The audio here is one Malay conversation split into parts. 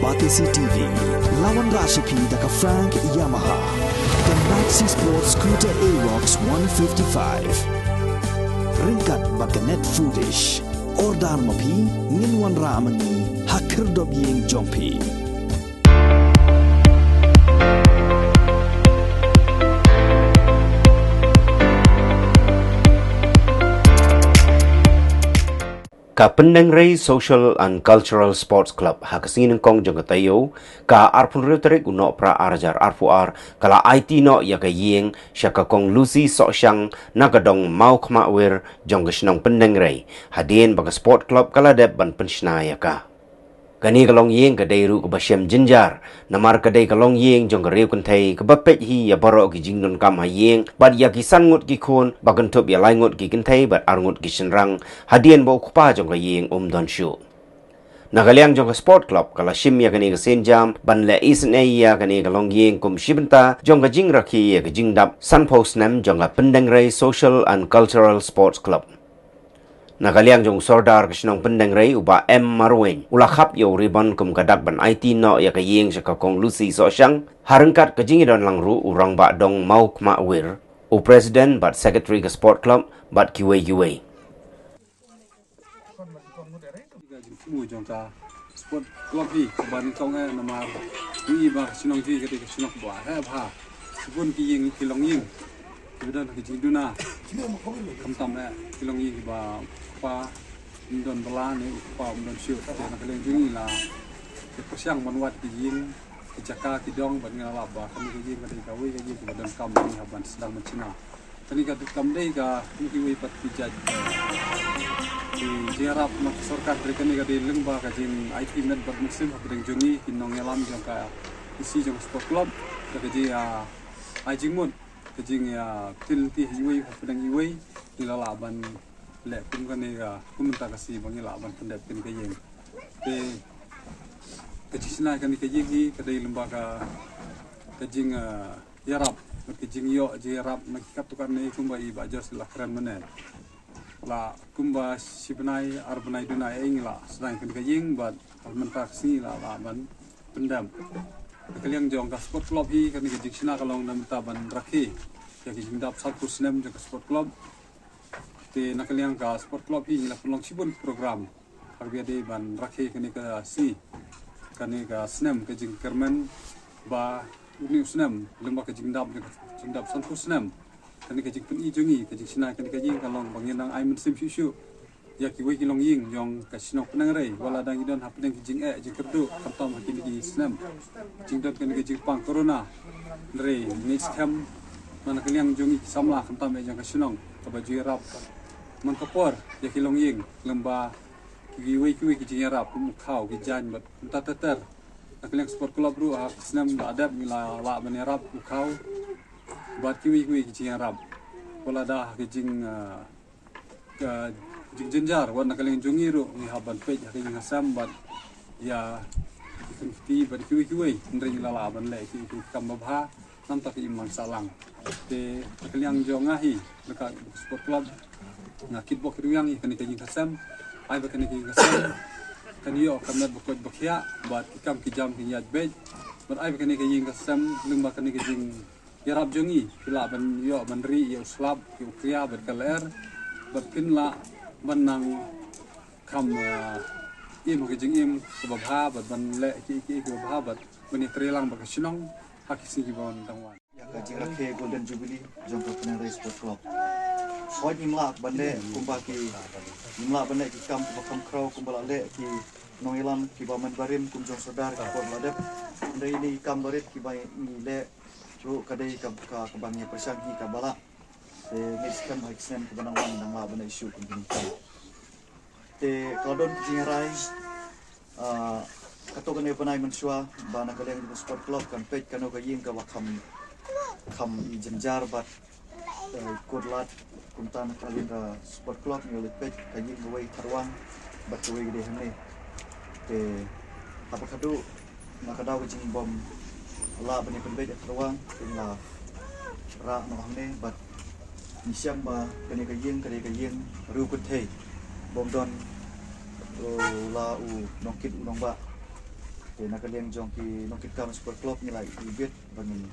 Batisi TV, lawan Rashipi daka Frank Yamaha, dan Maxi Sports Scooter Aerox 155. Ringkat baganet foodish, ordar mapi, nginwan ramani, hakir dobyeng jompi. Ka Penang Ray Social and Cultural Sports Club hakasin kong jangatayo ka arpun retarik uno pra arjar arpuar kala IT no ya ka yeng syaka kong Lucy Sosyang nagadong mau kmawir janggasnong Penang Ray hadin baga sport club kala dep ban pensnaya ka kani kalong yeng kadai ru ka basyam jinjar namar kadai kalong yeng jong ka riu kantai ka bapet hi ya baro ki jingnon kam ha yeng bad ya ki sangut ki khon bagan top ya laingut ki kantai bad arngut ki senrang hadien bo kupa jong ka yeng don shu nagaliang jong ka sport club kala shim ya kani ka senjam ban le isen ya kani kalong yeng kum shibenta jong ka jing rakhi ya ka jingdap sunpost nam jong ka Penang Ray Social and Cultural Sports Club Nakaliang jong sordar kisnong Penang Ray uba M Marwen ulakap yo ribbon kum kadak ban IT no ya kayeng sa kong Lucy Sosyang harengkat kajingidon lang ru urang ba dong mau kmawir u president but secretary ka sport club but kiwe sport club hi ban kong namar ni ba sinong ti ka sinong ba ha ba sibun ki yeng kilong yeng kemudian kejiduna kamtam kilong yeng ba pa don belan ni pa don siu dan kalian jungi la kesyang manwat kijing kejaka kidong ban ngala ba kami kijing kadai kawi kijing kemudian kam ni haban sedang mencina kani ka kam dei ka kiwi pat pijat di jarap mak sarkar kani ka dei lengba ka jin IT net bat musim kadai jungi kinong ngelam jong ka isi jong sport club ka ji ajing mun kejing ya tilti hiwi padang hiwi dilala ban le kum kan ya kum ta kasi bangi la ban pendap kan kejing te kejisna kan kejing hi kadai lembaga kejing yarap kejing yo jarap makikat tukar ne kum ba i bajar sila keren menen la kum ba sibnai arbnai dunai ing la sedang kan kejing bat almenta kasi la ban pendam kaliang jong ka sport club hi kan kejing sina kalong nam ta ban rakhi ya kejing dap satu senam jong ka sport club te nakaliang ka sport club hi la pelong sibun program harga de ban rakhe kani ka si kani ka senam kejing kermen ba uni senam lemba kejing dap satu senam kani kejing pen i jungi kejing sina kani kejing kalong banginang ai men sim shu ya ki wei kilong ying jong ka sinok Penang Ray wala dang idon hapdeng kejing jing kerdu kamtam hakini ki senam kejing dap kani kejing pang corona Ray next time mana kaliang jungi samla kamtam jong ka sinong ka baju rap mangkapor ya kilong ying lemba kiwi kijing yarap khau kijan bat tater nakaliang sport club ru senam adab mila la menerap khau bat kiwi kijing yarap wala dah kijing kijing jenjar wan nakaliang jungi ru ni haban pej kijing hasam bat ya ikti bat kiwi ndring la ban le ki kambabha nam tak imang salang te nakaliang jongahi dekat sport club ngakit bok ruyang kani kajing kasam ai ba kani kajing kasam kani yo kamnat bokot bokya bat ikam kijam kinyat bej bat ai ba kani kajing kasam lungba kani kajing yarab jongi pila ban yo bandri yo slab yo kriya bat kaler bat pinla banang kam im kajing im sebabha bat ban le ki sebabha bat bani trelang ba kasinong hakisi gibon tangwan ya kajing rakhe Golden Jubilee jong ka Penang Ray Sport Club Hoi imlak bande kumbaki imlak bande ki kam bakam krau kumbala le ki noilam ki baman barim kumjong sodar ki por ladep ndai ni kam barit ki bai ni le ru kadai ka bangi persang ki ka bala te ngiskan baik sen ki banang wan dang la bande isu kumbini te kadon ki jingai katokan e panai mensua bana kaleng di sport club kan pej kano ka ying ka wakam kam i jenjar bat kodlat kuntan kalin ka sport club ni ulit pej kajing gawai tarwang bat gawai gede hane te apa kadu nakadaw kajing bom la bani penbej tarwang la ra no hane bat nisyam ba kani kajing ru kuthei bom don la u nongkit unong ba nak kalian jong ki nokit kam sport club nilai ibit bangin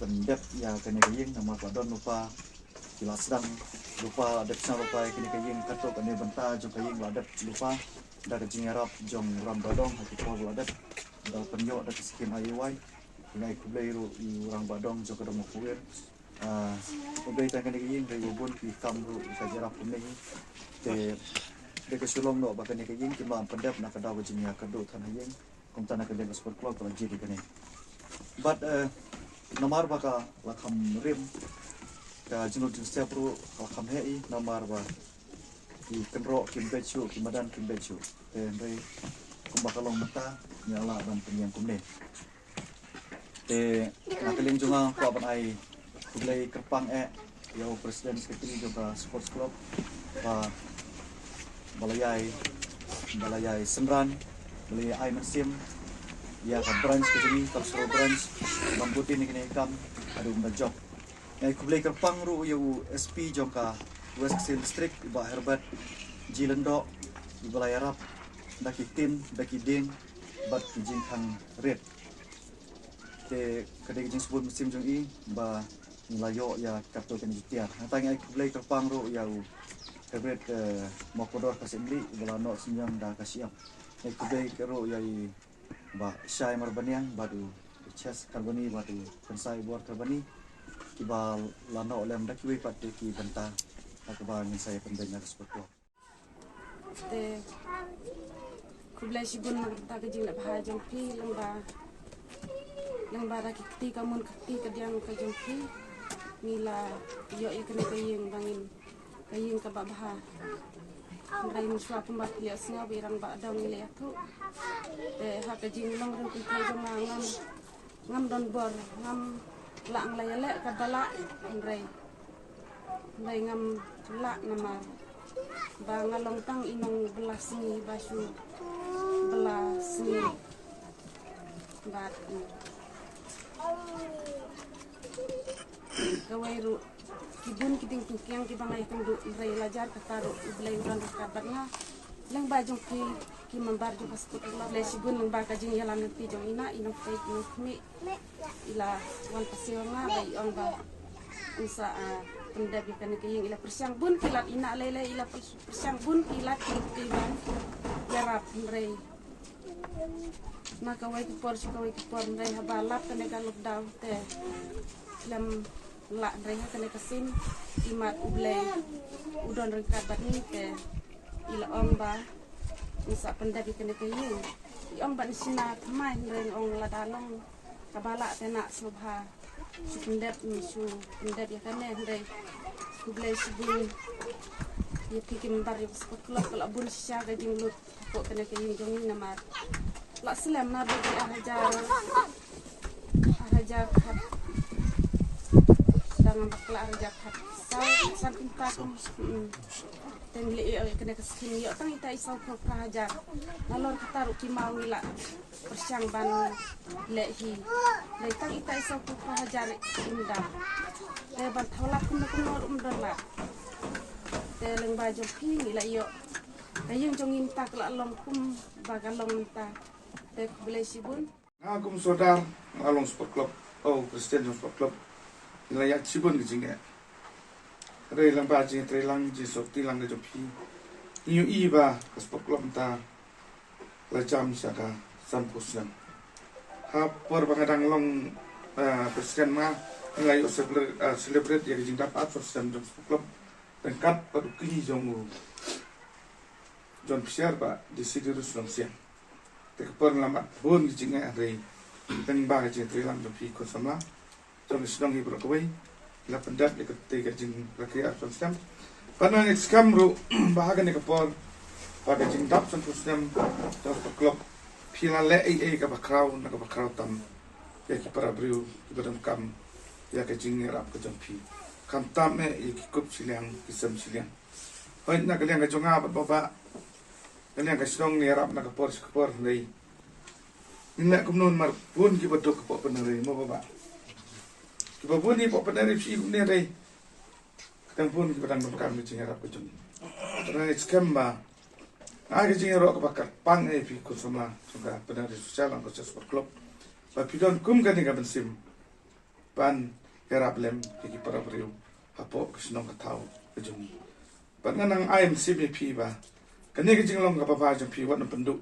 pendep ya kene kayeng nama padon lupa kila sedang lupa ada pisang lupa kene kayeng katok kene benta jong kayeng ladat lupa dah kejing Arab jong ram badong hati pol ladat dah penyo dah skim ayuai ngai kublai ru orang badong jong kedom kuwer kublai tan kene kayeng dari ubun ki kam ru kajarap kumne te de kesulong no bakane kayeng ki mam pendep nak kadaw kejing ya kado tan hayeng kum tan nak kalian sport club kalau jadi kene but nomor baka lakam rim ka jino di setiap ru lakam hei nomor ba di kenro kimbechu kimadan kimbechu re kumbakalong mata nyala dan penyang kumne nakalin junga ko aban ai kublai kerpang yau presiden sekretari juga sports club ba balayai semran balayai ai mesim ya ka branch ke cultural branch lambuti ni kini kam adu job ai kublai kerpang ru yau SP joka West Ksil District iba Herbat Jilendo iba Layarap daki tim daki ding bat kijing hang red te kadai kijing sebut musim jong i ba nilayo ya kartu kan jitiar hatang ai kublai kerpang ru yau Herbat Mokodor Kasembli iba no senyam da kasiam ai kublai kero yai ba Syai Marbaniang badu chess karbani badu pensai buat karbani kiba lano lem daki we pat ki benta akabang saya pendenya sport club te kublai sibun ta ke jing la bha jong pi lamba da ki kamun ki ke diang ke jong pi mila yo e kene kayeng bangin kayeng ka babha rai muswa pembat ya singa birang ba dong ile aku te ha ke jing long ru ki jong ngam don bor ngam lang la yale ka bala rai ngam la nama bangalong tang inong belas ni basu belas ni bat gawairu kibun kiting tukiang kibangai kendu rai lajar kataru iblai uran kabarnya leng bajong ki membar jo paskut le sibun leng ba kajing yalan pi jong ina inong fake inong kmi ila wan pasionga bai on ba usa pendap ikan kayeng ila persiang bun kilat ina lele ila persiang bun kilat kiban yarap mrei nak kawai kipor mrei habalap kene galuk daw te lam la mrei kene kasin imat ublei udon rengkabat ni te ila omba usa pendap ikan kayeng ong ban sina thamai mrei ong ladalong kabala te nak subha pendap ya kan ndai kublai sibun ya piki membar ya sport club kalau bun sya ga jinglut ko kena ke jong namar la selam na bagi araja khat dangan bakla araja khat san pinta tengli kena ke sini yo tang ita isau ko prahajar nalor kataru ki mau ila persyang ban lehi leitang ita isau ko prahajar indah leban tholak kuno umdala teleng baju ping ila yo kayeng jongin tak la long kum bagalong ta te boleh sibun Aku saudar along sport club presiden sport club wilayah Sibun kijinga rei lang ba jing trelang ji sokti lang de jopi iu iba ke sport club ta la jam saka sampusang ha por bangadang long presiden ma ngai celebrate ya kijing dapat presiden sport club tengkat padu ki jongu John Pierre ba di Sidirus Longsian tekpon lamat bun kijinga rei teng ba ji trelang jopi ko samla John sedang hibur kawai la pendat de ketika jing rakyat sistem pada next kamru bahagian ke por pada jing dap sistem tos klub pila le ka bakrau na ka bakrau tam ya ki para briu ki badam kam ya ke jing rap ke jampi kam tam me ki kup siliang kisam siliang hoy na kalian ka jonga baba kalian ka sedang ni rap na ka por nei ina kumnon mar pun ki badok po penari mo baba Kibabuni po penari si ne dai tang pun ki padang kam ni jinga rap kejun. Rai skamba Ai ke jing ro ka bakar pang e pi ko sama juga benar di sosial ang ko sport club ba pidon kum kan ga bensim pan era blem ki para brio hapo ke sinong ka tau ke jung pan nang ai msim e pi ba kan ne ke jing long ka pa jung pi wat na pendu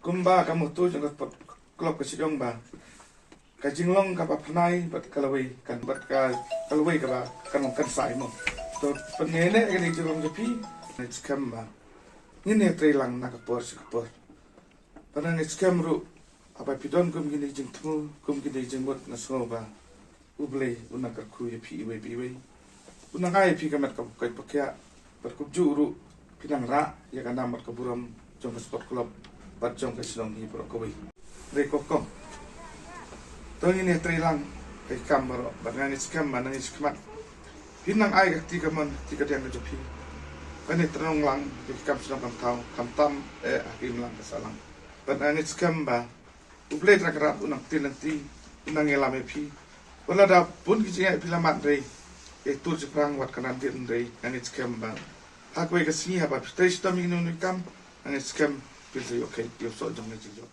kum ba ka mo tu jung sport club ke sidong ba ka jing long ka pa pnai bat kalawai kan bat ka kalawai ka ba kan long kan sai mo to pengene ke jing long je pi na skam ba ini trailang nak kapor sikapor. Parang skam ru apa pidon kum gini jeng temu kum gini jeng bot nasoba ublei unak aku ya pi iwe unak ai pi kamat kap kai pakya berkup juru pinang ra ya kana mat kaburam jong sport club bat jong ka sinong ni pro koi rekokong to ini trailang kai kamero bangan skam manang skamat pinang ai ka tiga man tiga tiang jopi Ini terang lang di kam sinong kam tau kam tam akim lang kasalang. Banang skam ba ublei trakrap unang tilanti unang elame pi. Wala da pun kici pilamat rei tur jeprang wat kanan din rei ang skam ba. Hakwe kasi haba stage to mi nu kam ang skam pilse okay yo so jong ni jo.